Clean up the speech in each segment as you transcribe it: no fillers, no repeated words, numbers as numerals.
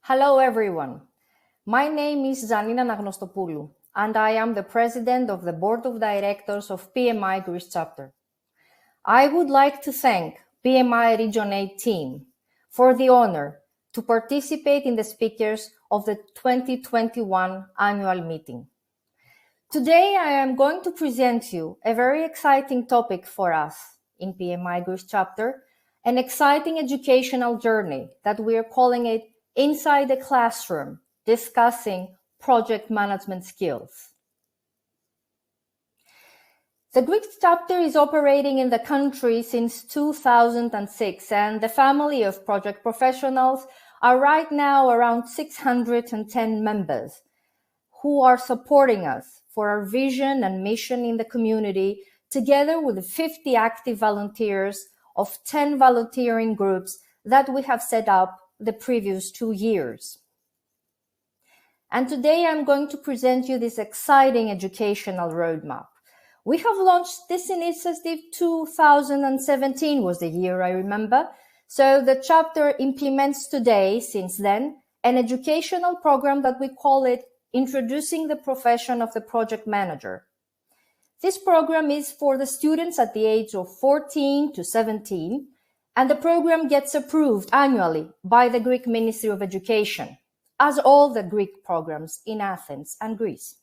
Hello everyone. My name is Zannina Anagnostopoulou and I am the President of the Board of Directors of PMI Greece Chapter. I would like to thank PMI Region 8 team for the honor to participate in the speakers of the 2021 annual meeting. Today I am going to present you a very exciting topic for us in PMI Greece Chapter, an exciting educational journey that we are calling it Inside the Classroom, discussing project management skills. The Greek chapter is operating in the country since 2006, and the family of project professionals are right now around 610 members who are supporting us for our vision and mission in the community, together with 50 active volunteers of 10 volunteering groups that we have set up the previous 2 years. And today I'm going to present you this exciting educational roadmap. We have launched this initiative 2017 was the year I remember. So the chapter implements today, since then, an educational program that we call it Introducing the Profession of the Project Manager. This program is for the students at the age of 14 to 17, and the program gets approved annually by the Greek Ministry of Education, as all the Greek programs in Athens and Greece.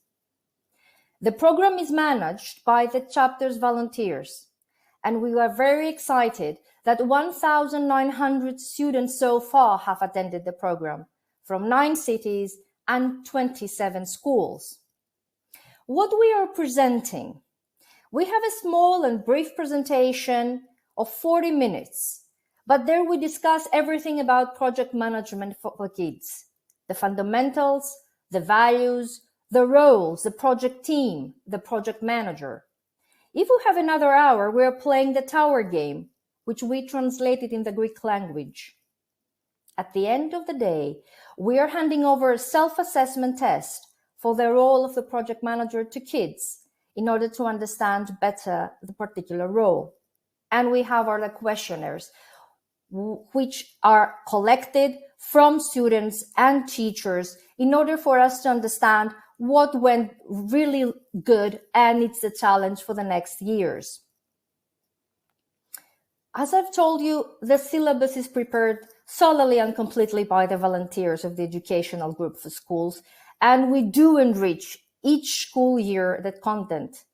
The program is managed by the chapter's volunteers, and we are very excited that 1,900 students so far have attended the program from 9 cities and 27 schools. What we are presenting, we have a small and brief presentation of 40 minutes, but there we discuss everything about project management for kids, the fundamentals, the values, the roles, the project team, the project manager. If we have another hour, we are playing the tower game, which we translated in the Greek language. At the end of the day, we are handing over a self-assessment test for the role of the project manager to kids in order to understand better the particular role. And we have our questionnaires, which are collected from students and teachers in order for us to understand what went really good and it's a challenge for the next years. As I've told you, the syllabus is prepared solely and completely by the volunteers of the educational group for schools, and we do enrich each school year the content.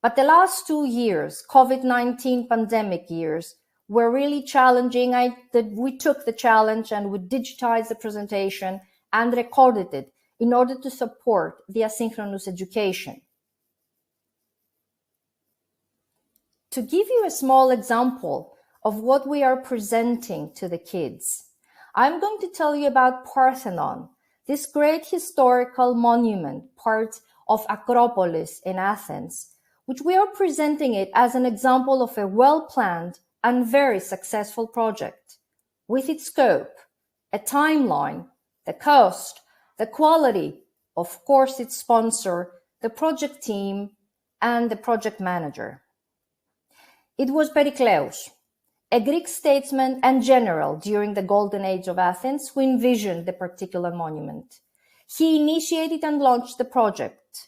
But the last 2 years, COVID-19 pandemic years, were really challenging. We took the challenge and we digitized the presentation and recorded it in order to support the asynchronous education. To give you a small example of what we are presenting to the kids, I'm going to tell you about Parthenon, this great historical monument, part of Acropolis in Athens, which we are presenting it as an example of a well-planned and very successful project, with its scope, a timeline, the cost, the quality, of course its sponsor, the project team, and the project manager. It was Pericleus, a Greek statesman and general during the golden age of Athens, who envisioned the particular monument. He initiated and launched the project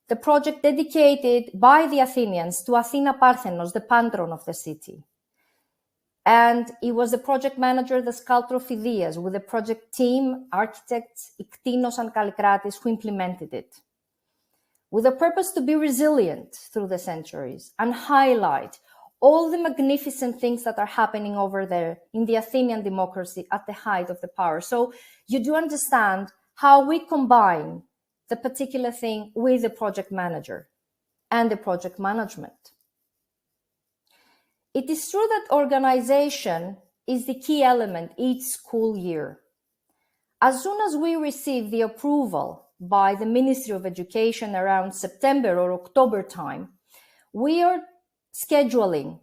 dedicated by the Athenians to Athena Parthenos, the patron of the city. And he was the project manager, the sculptor Phidias, with the project team, architects Iktinos and Kallikratis, who implemented it, with the purpose to be resilient through the centuries and highlight all the magnificent things that are happening over there in the Athenian democracy at the height of the power. So you do understand how we combine the particular thing with the project manager and the project management. It is true that organization is the key element each school year. As soon as we receive the approval by the Ministry of Education around September or October time, we are scheduling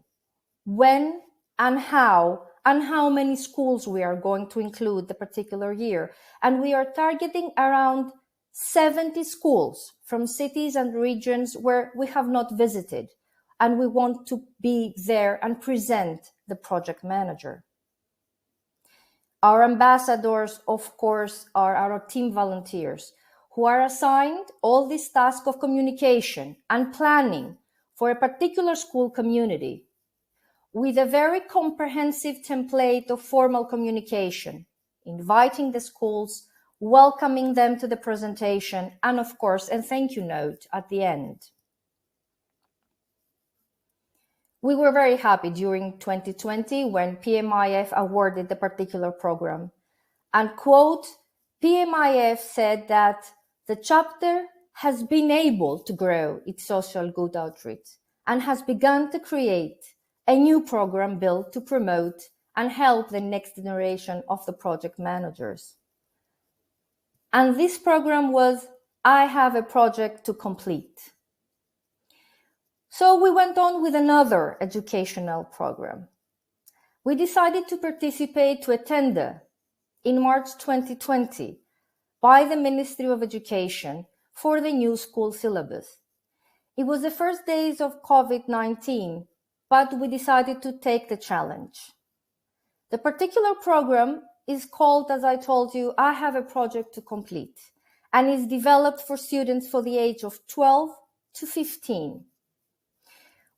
when and how many schools we are going to include the particular year. And we are targeting around 70 schools from cities and regions where we have not visited, and we want to be there and present the project manager. Our ambassadors, of course, are our team volunteers who are assigned all this task of communication and planning for a particular school community with a very comprehensive template of formal communication, inviting the schools, welcoming them to the presentation, and of course, a thank you note at the end. We were very happy during 2020 when PMIF awarded the particular program. And quote, PMIF said that the chapter has been able to grow its social good outreach and has begun to create a new program built to promote and help the next generation of the project managers. And this program was, I have a project to complete. So we went on with another educational program. We decided to participate to a tender in March 2020 by the Ministry of Education for the new school syllabus. It was the first days of COVID-19, but we decided to take the challenge. The particular program is called, as I told you, I have a project to complete, and is developed for students for the age of 12 to 15.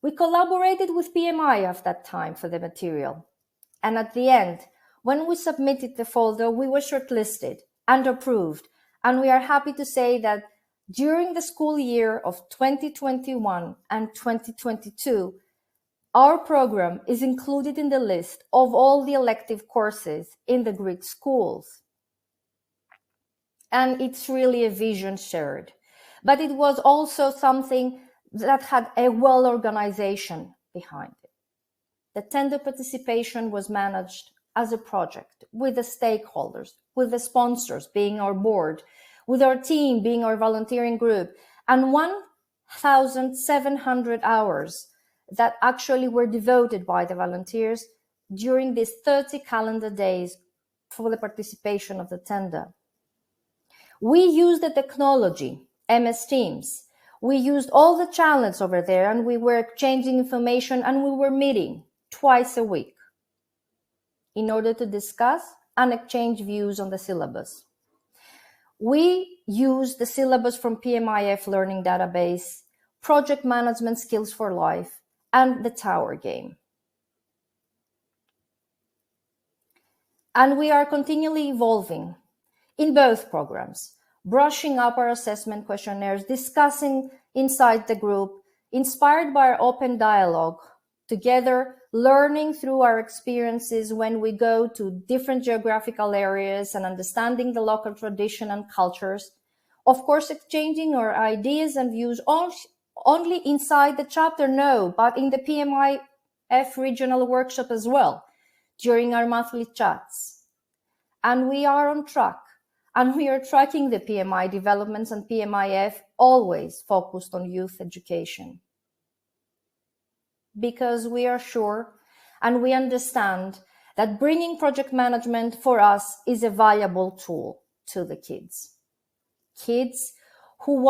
We collaborated with PMI at that time for the material. And at the end, when we submitted the folder, we were shortlisted and approved. And we are happy to say that during the school year of 2021 and 2022, our program is included in the list of all the elective courses in the Greek schools. And it's really a vision shared. But it was also something that had a well organization behind it. The tender participation was managed as a project with the stakeholders, with the sponsors being our board, with our team being our volunteering group, and 1,700 hours that actually were devoted by the volunteers during these 30 calendar days for the participation of the tender. We used the technology, MS Teams. We used all the channels over there, and we were exchanging information, and we were meeting twice a week in order to discuss and exchange views on the syllabus. We used the syllabus from PMIF Learning Database, Project Management Skills for Life, and the Tower Game. And we are continually evolving in both programs, brushing up our assessment questionnaires, discussing inside the group, inspired by our open dialogue, together learning through our experiences when we go to different geographical areas and understanding the local tradition and cultures. Of course, exchanging our ideas and views only inside the chapter, no, but in the PMIF regional workshop as well, during our monthly chats. And we are on track. And we are tracking the PMI developments, and PMIF always focused on youth education. Because we are sure and we understand that bringing project management for us is a valuable tool to the kids. Kids who we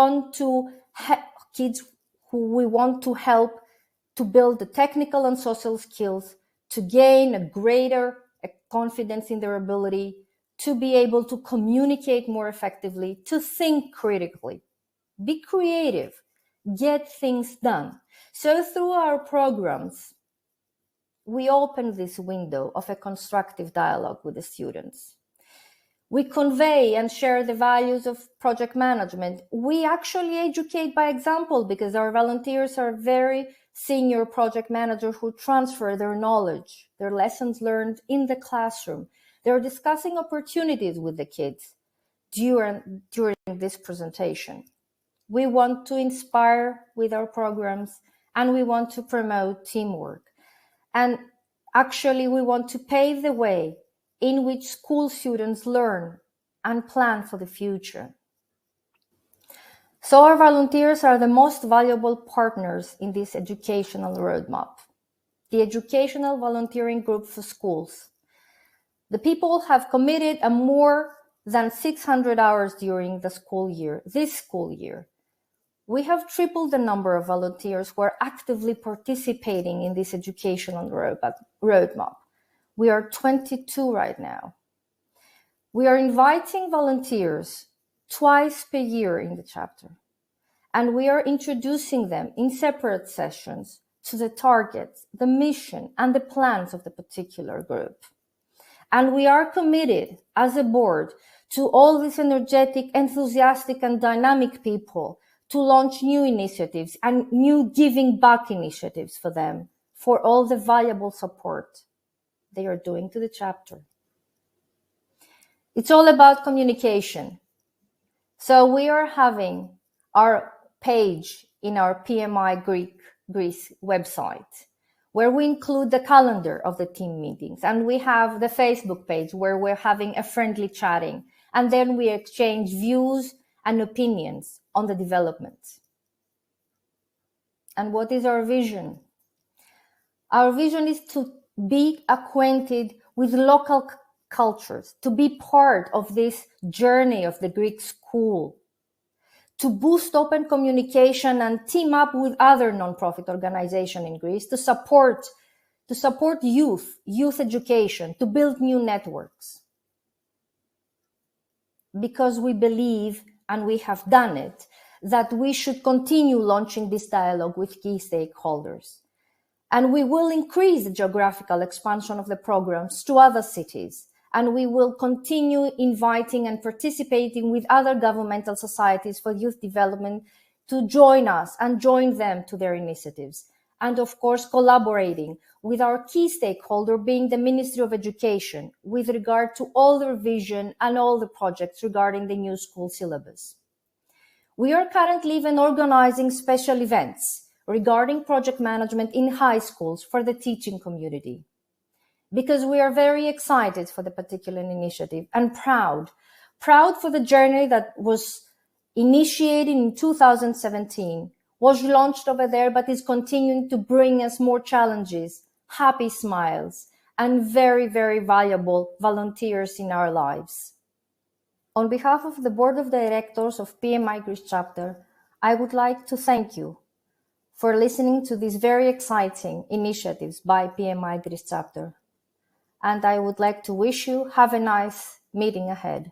want to help to build the technical and social skills, to gain a greater confidence in their ability, to be able to communicate more effectively, to think critically, be creative, get things done. So through our programs, we open this window of a constructive dialogue with the students. We convey and share the values of project management. We actually educate by example, because our volunteers are very senior project managers who transfer their knowledge, their lessons learned in the classroom. They're discussing opportunities with the kids during this presentation. We want to inspire with our programs, and we want to promote teamwork. And actually, we want to pave the way in which school students learn and plan for the future. So our volunteers are the most valuable partners in this educational roadmap. The Educational Volunteering Group for Schools. The people have committed a more than 600 hours during the school year, this school year. We have tripled the number of volunteers who are actively participating in this educational roadmap. We are 22 right now. We are inviting volunteers twice per year in the chapter, and we are introducing them in separate sessions to the targets, the mission, and the plans of the particular group. And we are committed as a board to all these energetic, enthusiastic, and dynamic people to launch new initiatives and new giving back initiatives for them, for all the valuable support they are doing to the chapter. It's all about communication. So we are having our page in our PMI Greece website, where we include the calendar of the team meetings, and we have the Facebook page where we're having a friendly chatting, and then we exchange views and opinions on the developments. And what is our vision? Our vision is to be acquainted with local cultures, to be part of this journey of the Greek school, to boost open communication and team up with other nonprofit organizations in Greece to support youth education, to build new networks. Because we believe, and we have done it, that we should continue launching this dialogue with key stakeholders. And we will increase the geographical expansion of the programs to other cities. And we will continue inviting and participating with other governmental societies for youth development to join us and join them to their initiatives. And of course, collaborating with our key stakeholder being the Ministry of Education with regard to all their vision and all the projects regarding the new school syllabus. We are currently even organizing special events regarding project management in high schools for the teaching community, because we are very excited for the particular initiative and proud for the journey that was initiated in 2017, was launched over there, but is continuing to bring us more challenges, happy smiles, and very, very valuable volunteers in our lives. On behalf of the Board of Directors of PMI Greece Chapter, I would like to thank you for listening to these very exciting initiatives by PMI Greece Chapter. And I would like to wish you have a nice meeting ahead.